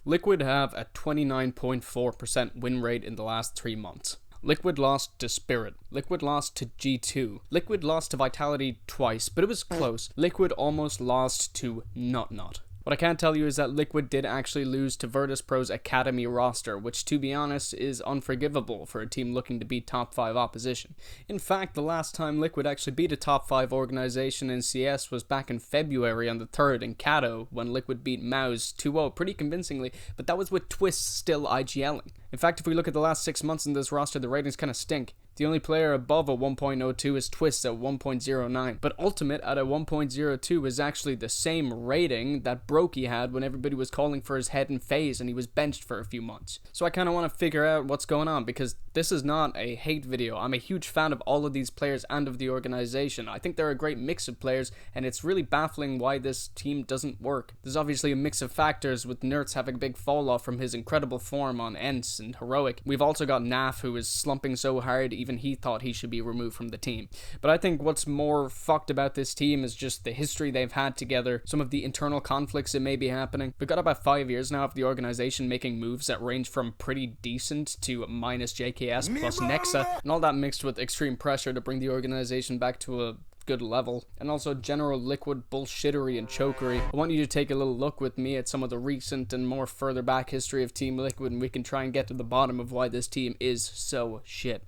Liquid have a 29.4% win rate in the last 3 months. Liquid lost to Spirit. Liquid lost to G2. Liquid lost to Vitality twice, but it was close. Liquid almost lost to Not. What I can tell you is that Liquid did actually lose to Virtus.pro's Academy roster, which to be honest is unforgivable for a team looking to beat top 5 opposition. In fact, the last time Liquid actually beat a top 5 organization in CS was back in February on the 3rd in Kato, when Liquid beat Mouse 2-0 pretty convincingly, but that was with Twist still IGLing. In fact, if we look at the last 6 months in this roster, the ratings kind of stink. The only player above a 1.02 is Twist at 1.09, but Ultimate at a 1.02 is actually the same rating that Brokey had when everybody was calling for his head in FaZe and he was benched for a few months. So I kind of want to figure out what's going on, because this is not a hate video. I'm a huge fan of all of these players and of the organization. I think they're a great mix of players, and it's really baffling why this team doesn't work. There's obviously a mix of factors, with Nertz having a big fall off from his incredible form on Ents and Heroic. We've also got Naf, who is slumping so hard even he thought he should be removed from the team. But I think what's more fucked about this team is just the history they've had together, some of the internal conflicts that may be happening. We've got about 5 years now of the organization making moves that range from pretty decent to minus JKS plus Nexa, and all that mixed with extreme pressure to bring the organization back to a good level, and also general Liquid bullshittery and chokery. I want you to take a little look with me at some of the recent and more further back history of Team Liquid, and we can try and get to the bottom of why this team is so shit.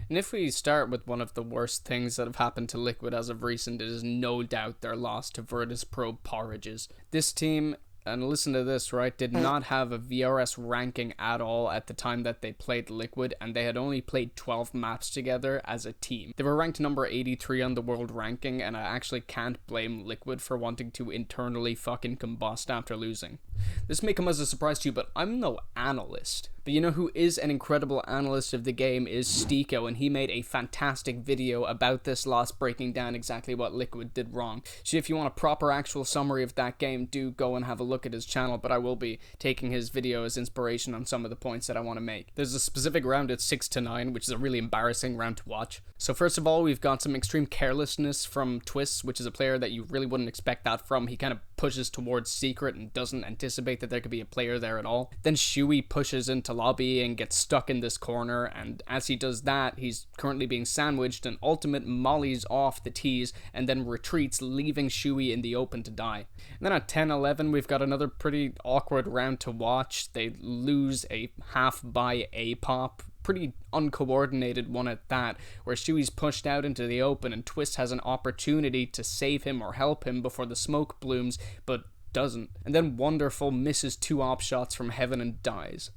And if we start with one of the worst things that have happened to Liquid as of recent, it is no doubt their loss to Virtus.pro Porridges. This team, and listen to this, right, did not have a VRS ranking at all at the time that they played Liquid, and they had only played 12 maps together as a team. They were ranked number 83 on the world ranking, and I actually can't blame Liquid for wanting to internally fucking combust after losing. This may come as a surprise to you, but I'm no analyst. But you know who is an incredible analyst of the game is STYKO, and he made a fantastic video about this loss, breaking down exactly what Liquid did wrong. So if you want a proper actual summary of that game, do go and have a look at his channel, but I will be taking his video as inspiration on some of the points that I want to make. There's a specific round at 6-9, which is a really embarrassing round to watch. So first of all, we've got some extreme carelessness from Twist, which is a player that you really wouldn't expect that from. He kind of pushes towards Secret and doesn't anticipate that there could be a player there at all. Then Shuey pushes into lobby and gets stuck in this corner, and as he does that, he's currently being sandwiched, and Ultimate mollies off the tees and then retreats, leaving Shuey in the open to die. And then at 10-11, we've got another pretty awkward round to watch. They lose a half by A-pop, pretty uncoordinated one at that, where Shuey's pushed out into the open and Twist has an opportunity to save him or help him before the smoke blooms, but doesn't. And then Wonderful misses 2 op shots from heaven and dies.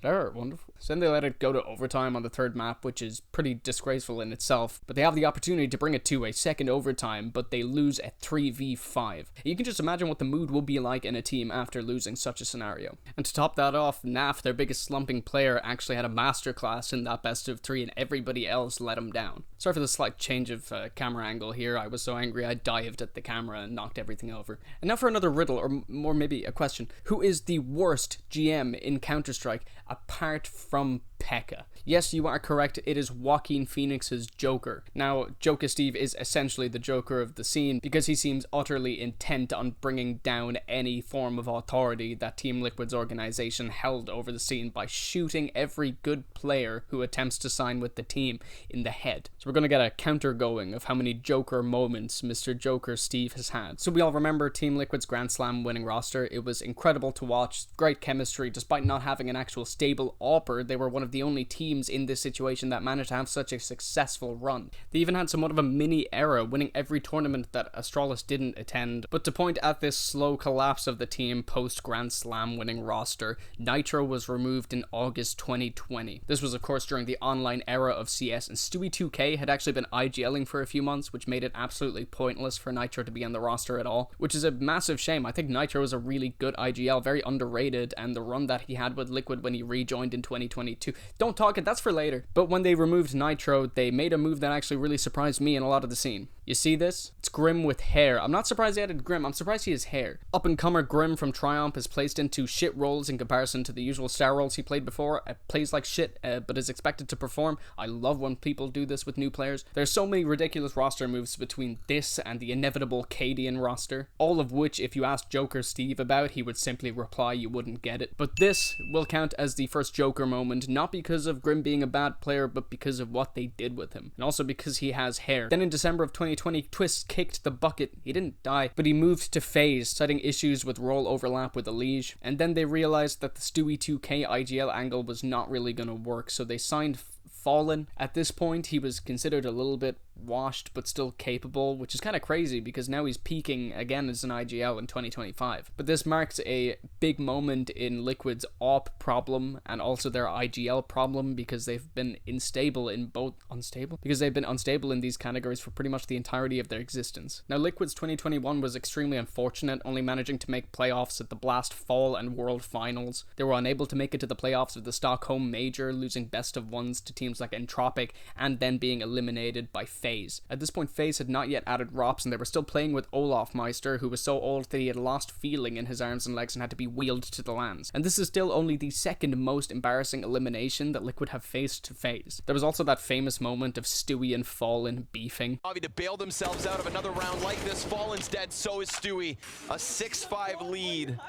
They're wonderful. So then they let it go to overtime on the 3rd map, which is pretty disgraceful in itself. But they have the opportunity to bring it to a second overtime, but they lose at 3v5. You can just imagine what the mood will be like in a team after losing such a scenario. And to top that off, Naf, their biggest slumping player, actually had a masterclass in that best of 3, and everybody else let him down. Sorry for the slight change of camera angle here. I was so angry I dived at the camera and knocked everything over. And now for another riddle, or more maybe a question. Who is the worst GM in Counter-Strike apart from P.E.K.K.A? Yes, you are correct, it is Joaquin Phoenix's Joker. Now, Jokasteve is essentially the Joker of the scene because he seems utterly intent on bringing down any form of authority that Team Liquid's organization held over the scene by shooting every good player who attempts to sign with the team in the head. So we're going to get a counter going of how many Joker moments Mr. Jokasteve has had. So we all remember Team Liquid's Grand Slam winning roster. It was incredible to watch, great chemistry. Despite not having an actual stable AWPer, they were one of the only teams in this situation that managed to have such a successful run. They even had somewhat of a mini era, winning every tournament that Astralis didn't attend. But to point at this slow collapse of the team post Grand Slam winning roster, Nitro was removed in August 2020. This was of course during the online era of CS, and Stewie2K had actually been IGLing for a few months, which made it absolutely pointless for Nitro to be on the roster at all, which is a massive shame. I think Nitro was a really good IGL, very underrated, and the run that he had with Liquid when he rejoined in 2022. Don't talk it, that's for later. But when they removed Nitro, they made a move that actually really surprised me and a lot of the scene. You see this? It's Grim with hair. I'm not surprised he added Grim, I'm surprised he has hair. Up-and-comer Grim from Triumph is placed into shit roles in comparison to the usual star roles he played before. Plays like shit, but is expected to perform. I love when people do this with new players. There's so many ridiculous roster moves between this and the inevitable Cadian roster, all of which if you asked Jokasteve about, he would simply reply you wouldn't get it. But this will count as the first Joker moment, not because of Grim being a bad player, but because of what they did with him, and also because he has hair. Then in December of 2020, Twist kicked the bucket. He didn't die, but he moved to FaZe, citing issues with role overlap with Elige, and then they realized that the Stewie 2K IGL angle was not really gonna work, so they signed Fallen. At this point, he was considered a little bit washed but still capable, which is kind of crazy because now he's peaking again as an IGL in 2025. But this marks a big moment in Liquid's AWP problem and also their IGL problem because they've been unstable in these categories for pretty much the entirety of their existence. Now Liquid's 2021 was extremely unfortunate, only managing to make playoffs at the Blast Fall and World Finals. They were unable to make it to the playoffs of the Stockholm Major, losing best of ones to teams like Entropic and then being eliminated by FaZe. At this point, FaZe had not yet added ROPS, and they were still playing with Olaf Meister, who was so old that he had lost feeling in his arms and legs and had to be wheeled to the lands. And this is still only the second most embarrassing elimination that Liquid have faced to FaZe. There was also that famous moment of Stewie and Fallen beefing. To bail themselves out of another round like this. Fallen's dead, so is Stewie. A 6-5 lead.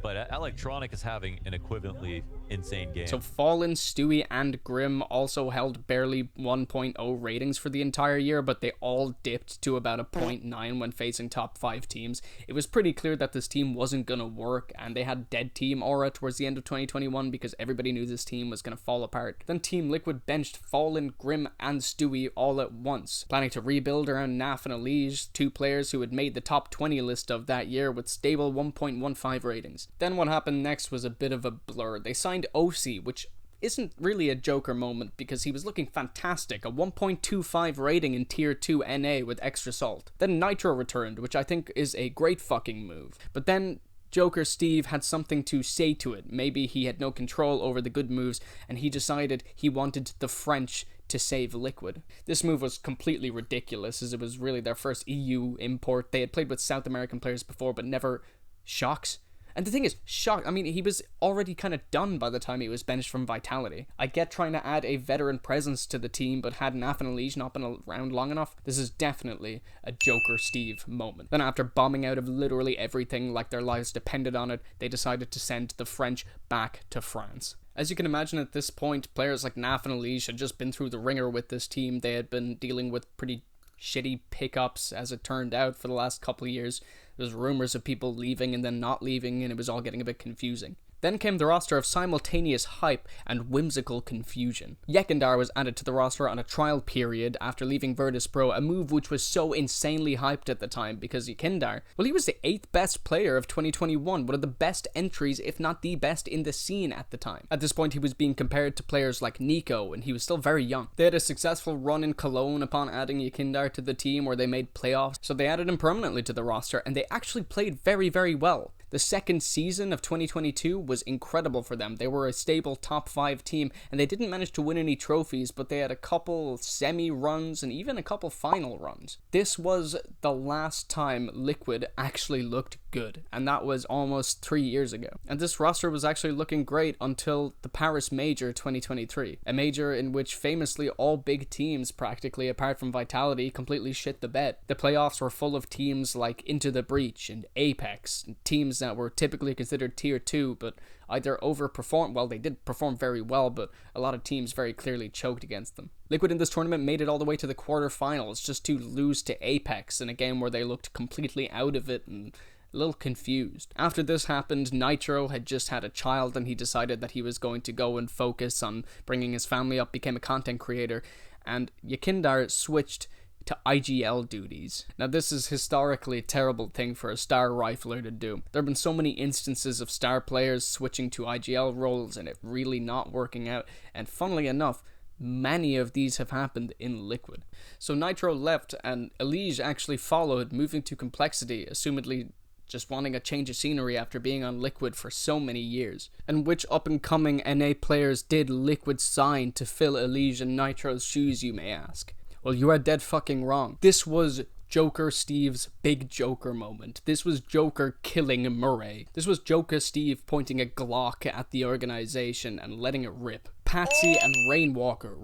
But Electronic is having an equivalently insane game. So Fallen, Stewie, and Grim also held barely 1.0 ratings for the entire year, but they all dipped to about a 0.9 when facing top 5 teams. It was pretty clear that this team wasn't gonna work, and they had dead team aura towards the end of 2021 because everybody knew this team was gonna fall apart. Then Team Liquid benched Fallen, Grim, and Stewie all at once, planning to rebuild around Naf and Elige, 2 players who had made the top 20 list of that year with stable 1.15 ratings. Then what happened next was a bit of a blur. They signed OC, which isn't really a Joker moment because he was looking fantastic, a 1.25 rating in Tier 2 NA with extra salt. Then Nitro returned, which I think is a great fucking move. But then Jokasteve had something to say to it. Maybe he had no control over the good moves and he decided he wanted the French to save Liquid. This move was completely ridiculous as it was really their first EU import. They had played with South American players before but never Shox. And the thing is, I mean, he was already kind of done by the time he was benched from Vitality. I get trying to add a veteran presence to the team, but had Naf and Elige not been around long enough, this is definitely a Jokasteve moment. Then after bombing out of literally everything like their lives depended on it, they decided to send the French back to France. As you can imagine at this point, players like Naf and Elige had just been through the ringer with this team. They had been dealing with pretty shitty pickups, as it turned out, for the last couple of years. There was rumors of people leaving and then not leaving, and it was all getting a bit confusing. Then came the roster of simultaneous hype and whimsical confusion. Yekindar was added to the roster on a trial period after leaving Virtus Pro, a move which was so insanely hyped at the time because Yekindar, well, he was the 8th best player of 2021, one of the best entries, if not the best in the scene at the time. At this point, he was being compared to players like Nico, and he was still very young. They had a successful run in Cologne upon adding Yekindar to the team where they made playoffs, so they added him permanently to the roster, and they actually played very, very well. The second season of 2022 was incredible for them. They were a stable top 5 team, and they didn't manage to win any trophies, but they had a couple semi-runs and even a couple final runs. This was the last time Liquid actually looked good, and that was almost 3 years ago. And this roster was actually looking great until the Paris Major 2023, a major in which famously all big teams, practically apart from Vitality, completely shit the bed. The playoffs were full of teams like Into the Breach and Apex, and teams that were typically considered Tier 2, but either overperformed, well, they did perform very well, but a lot of teams very clearly choked against them. Liquid in this tournament made it all the way to the quarterfinals, just to lose to Apex in a game where they looked completely out of it and a little confused. After this happened, Nitro had just had a child and he decided that he was going to go and focus on bringing his family up, became a content creator, and Yekindar switched to IGL duties. Now this is historically a terrible thing for a star rifler to do. There have been so many instances of star players switching to IGL roles and it really not working out, and funnily enough, many of these have happened in Liquid. So Nitro left and Elige actually followed, moving to Complexity, assumedly just wanting a change of scenery after being on Liquid for so many years. And which up-and-coming NA players did Liquid sign to fill Elysian Nitro's shoes, you may ask? Well, you are dead fucking wrong. This was Jokersteve's big Joker moment. This was Joker killing Murray. This was Jokasteve pointing a Glock at the organization and letting it rip. Patsi and Rainwaker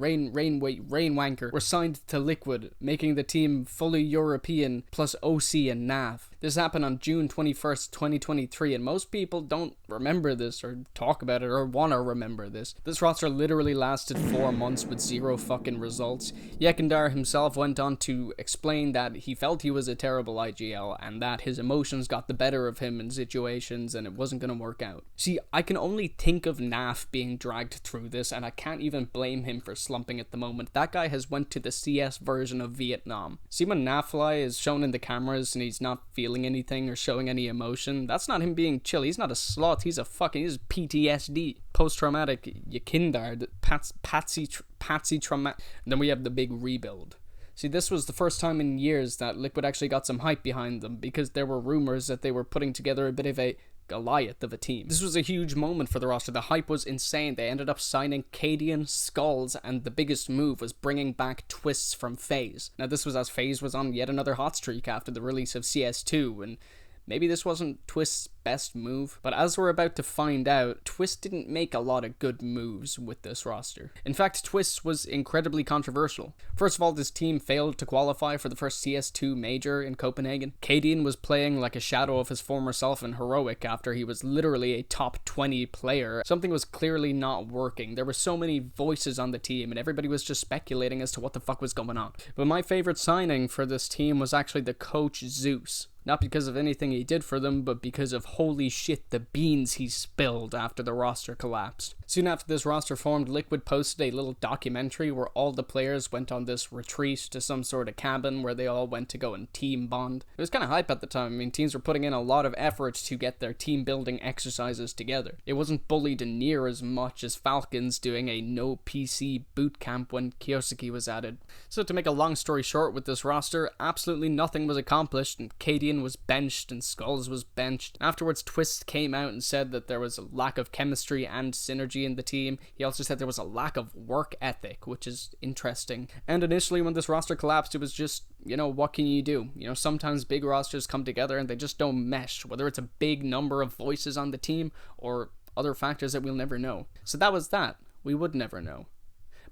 were signed to Liquid, making the team fully European plus OC and NAV. This happened on June 21st, 2023, and most people don't remember this or talk about it or want to remember this. This roster literally lasted 4 months with zero fucking results. Yekindar himself went on to explain that he felt he was a terrible IGL and that his emotions got the better of him in situations and it wasn't going to work out. See, I can only think of NAF being dragged through this, and I can't even blame him for slumping at the moment. That guy has went to the CS version of Vietnam. See, when Nafly is shown in the cameras and he's not feeling anything or showing any emotion, that's not him being chill. He's not a sloth. He's PTSD, post-traumatic Yakindar, Patsi trauma. And then we have the big rebuild. See, this was the first time in years that Liquid actually got some hype behind them, because there were rumors that they were putting together a bit of a Goliath of a team. This was a huge moment for the roster. The hype was insane. They ended up signing Cadian, Skulls, and the biggest move was bringing back Twists from FaZe. Now, this was as FaZe was on yet another hot streak after the release of CS2, and maybe this wasn't Twist's best move, but as we're about to find out, Twist didn't make a lot of good moves with this roster. In fact, Twist was incredibly controversial. First of all, this team failed to qualify for the first CS2 major in Copenhagen. Cadian was playing like a shadow of his former self in Heroic after he was literally a top 20 player. Something was clearly not working. There were so many voices on the team and everybody was just speculating as to what the fuck was going on. But my favorite signing for this team was actually the coach Zews. Not because of anything he did for them, but because of holy shit, the beans he spilled after the roster collapsed. Soon after this roster formed, Liquid posted a little documentary where all the players went on this retreat to some sort of cabin where they all went to go and team bond. It was kind of hype at the time. I mean, teams were putting in a lot of effort to get their team building exercises together. It wasn't bullied near as much as Falcons doing a no PC boot camp when Kiyosaki was added. So to make a long story short with this roster, absolutely nothing was accomplished, and Cadian was benched and Skulls was benched. Afterwards, Twist came out and said that there was a lack of chemistry and synergy in the team. He also said there was a lack of work ethic, which is interesting. And initially when this roster collapsed, it was just, what can you do? Sometimes big rosters come together and they just don't mesh, whether it's a big number of voices on the team or other factors that we'll never know. So that was that. We would never know.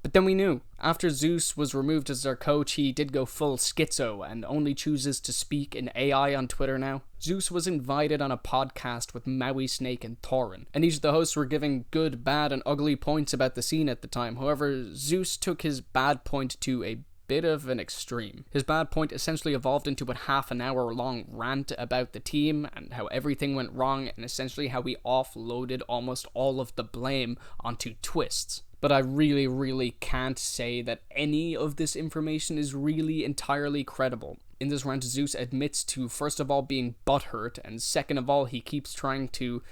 But then we knew. After Zeus was removed as their coach, he did go full schizo and only chooses to speak in AI on Twitter now. Zeus was invited on a podcast with Maui Snake and Thorin, and each of the hosts were giving good, bad, and ugly points about the scene at the time. However, Zeus took his bad point to a bit of an extreme. His bad point essentially evolved into a half-an-hour-long rant about the team and how everything went wrong, and essentially how he offloaded almost all of the blame onto Twists. But I really can't say that any of this information is really entirely credible. In this rant, Zeus admits to, first of all, being butthurt, and second of all, he keeps trying to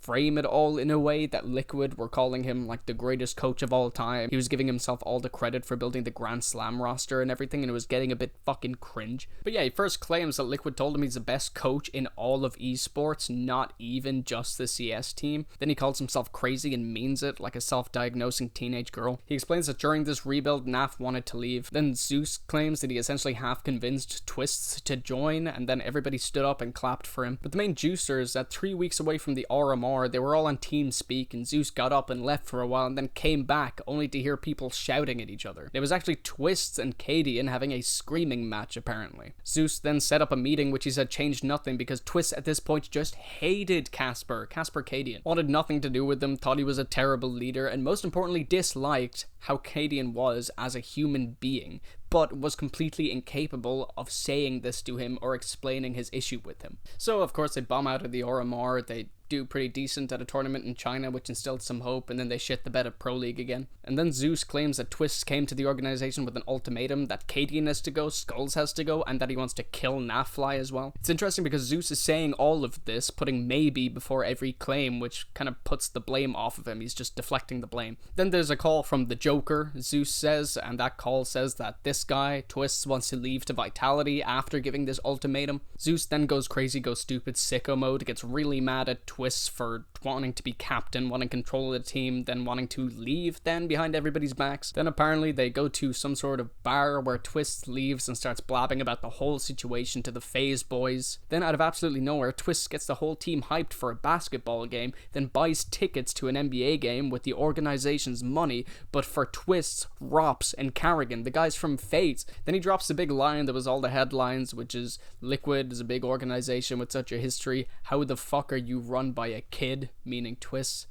frame it all in a way that Liquid were calling him like the greatest coach of all time. He was giving himself all the credit for building the Grand Slam roster and everything, and it was getting a bit fucking cringe. But yeah, he first claims that Liquid told him he's the best coach in all of esports, not even just the CS team. Then he calls himself crazy and means it, like a self-diagnosing teenage girl. He explains that during this rebuild, Naf wanted to leave. Then Zeus claims that he essentially half-convinced Twists to join, and then everybody stood up and clapped for him. But the main juicer is that 3 weeks away from the RMR, they were all on TeamSpeak, and Zeus got up and left for a while and then came back only to hear people shouting at each other. It was actually Twists and Cadian having a screaming match, apparently. Zeus then set up a meeting which he said changed nothing because Twists at this point just hated Casper Cadian, wanted nothing to do with him, thought he was a terrible leader, and most importantly disliked how Cadian was as a human being, but was completely incapable of saying this to him or explaining his issue with him. So of course they bomb out of the RMR, they do pretty decent at a tournament in China, which instilled some hope, and then they shit the bed at Pro League again. And then Zews claims that Twist came to the organization with an ultimatum that Cadian has to go, Skulls has to go, and that he wants to kill Nafly as well. It's interesting because Zeus is saying all of this, putting maybe before every claim, which kind of puts the blame off of him. He's just deflecting the blame. Then there's a call from the Joker, Zeus says, and that call says that this guy, Twist, wants to leave to Vitality after giving this ultimatum. Zeus then goes crazy, goes stupid, sicko mode, gets really mad at Twist for wanting to be captain, wanting control of the team, then wanting to leave then behind everybody's backs. Then apparently they go to some sort of bar where Twist leaves and starts blabbing about the whole situation to the FaZe boys. Then out of absolutely nowhere, Twist gets the whole team hyped for a basketball game, then buys tickets to an NBA game with the organization's money, but for Twist's, Rops, and Carrigan, the guys from FaZe. Then he drops the big line that was all the headlines, which is, Liquid is a big organization with such a history, how the fuck are you run by a kid, meaning Twist.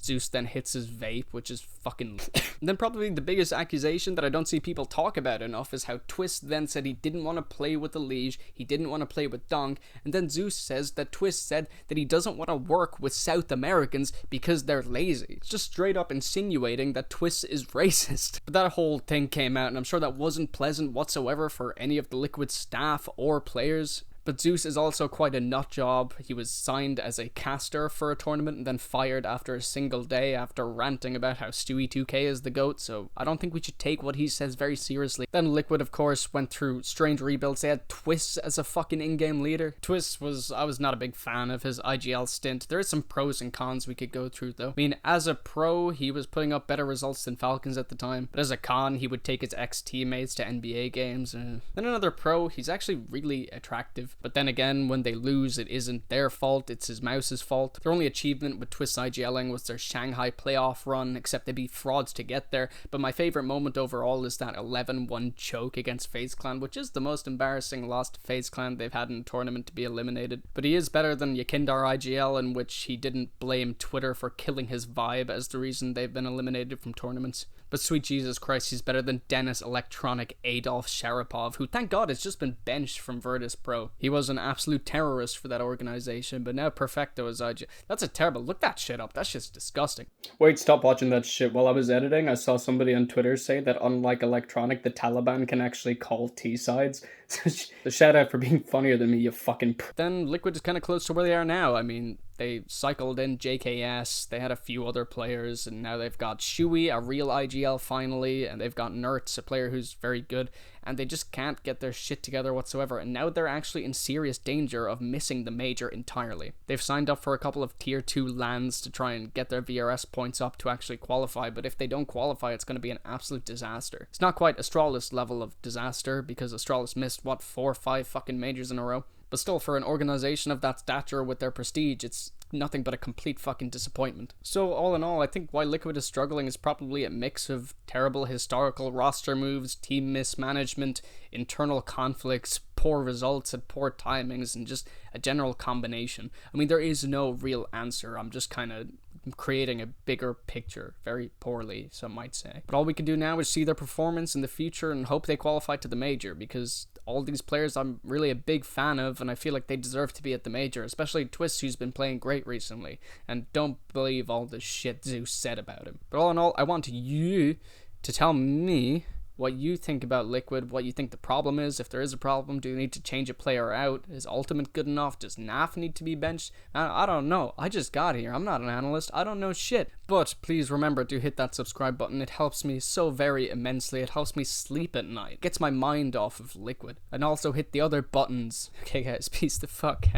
Zeus then hits his vape, which is fucking Then probably the biggest accusation that I don't see people talk about enough is how Twist then said he didn't want to play with the Liege, he didn't want to play with Donk, and then Zeus says that Twist said that he doesn't want to work with South Americans because they're lazy. It's just straight up insinuating that Twist is racist. But that whole thing came out, and I'm sure that wasn't pleasant whatsoever for any of the Liquid staff or players. But Zeus is also quite a nut job. He was signed as a caster for a tournament and then fired after a single day after ranting about how Stewie 2K is the GOAT, so I don't think we should take what he says very seriously. Then Liquid, of course, went through strange rebuilds. They had Twist as a fucking in-game leader. Twist I was not a big fan of his IGL stint. There is some pros and cons we could go through though. I mean, as a pro, he was putting up better results than Falcons at the time, but as a con, he would take his ex-teammates to NBA games. Then another pro, he's actually really attractive. But then again, when they lose, it isn't their fault, it's his mouse's fault. Their only achievement with Twist IGLing was their Shanghai playoff run, except they beat frauds to get there. But my favorite moment overall is that 11-1 choke against FaZe Clan, which is the most embarrassing loss to FaZe Clan they've had in a tournament to be eliminated. But he is better than Yakindar IGL, in which he didn't blame Twitter for killing his vibe as the reason they've been eliminated from tournaments. But sweet Jesus Christ, he's better than Dennis Electronic Adolf Sharapov, who thank God has just been benched from Virtus Pro. He was an absolute terrorist for that organization, but now Perfecto is IG. That's a terrible, look that shit up, that shit's disgusting. Wait, stop watching that shit. While I was editing, I saw somebody on Twitter say that unlike Electronic, the Taliban can actually call T-sides. The shout out for being funnier than me, you fucking Then Liquid is kind of close to where they are now. I mean, they cycled in JKS, they had a few other players, and now they've got Shui, a real IGL finally, and they've got Nertz, a player who's very good, and they just can't get their shit together whatsoever, and now they're actually in serious danger of missing the major entirely. They've signed up for a couple of tier 2 lands to try and get their VRS points up to actually qualify, but if they don't qualify, it's going to be an absolute disaster. It's not quite Astralis level of disaster, because Astralis missed, 4 or 5 fucking majors in a row? But still, for an organization of that stature with their prestige, it's nothing but a complete fucking disappointment. So all in all, I think why Liquid is struggling is probably a mix of terrible historical roster moves, team mismanagement, internal conflicts, poor results and poor timings, and just a general combination. I mean, there is no real answer. I'm just kind of creating a bigger picture, very poorly, some might say. But all we can do now is see their performance in the future and hope they qualify to the major, because all these players I'm really a big fan of, and I feel like they deserve to be at the major, especially Twist, who's been playing great recently, and don't believe all the shit Zeus said about him. But all in all, I want you to tell me what you think about Liquid, what you think the problem is. If there is a problem, do you need to change a player out? Is Ultimate good enough? Does NAF need to be benched? I don't know. I just got here. I'm not an analyst. I don't know shit. But please remember to hit that subscribe button. It helps me so very immensely. It helps me sleep at night. It gets my mind off of Liquid. And also hit the other buttons. Okay guys, peace the fuck out.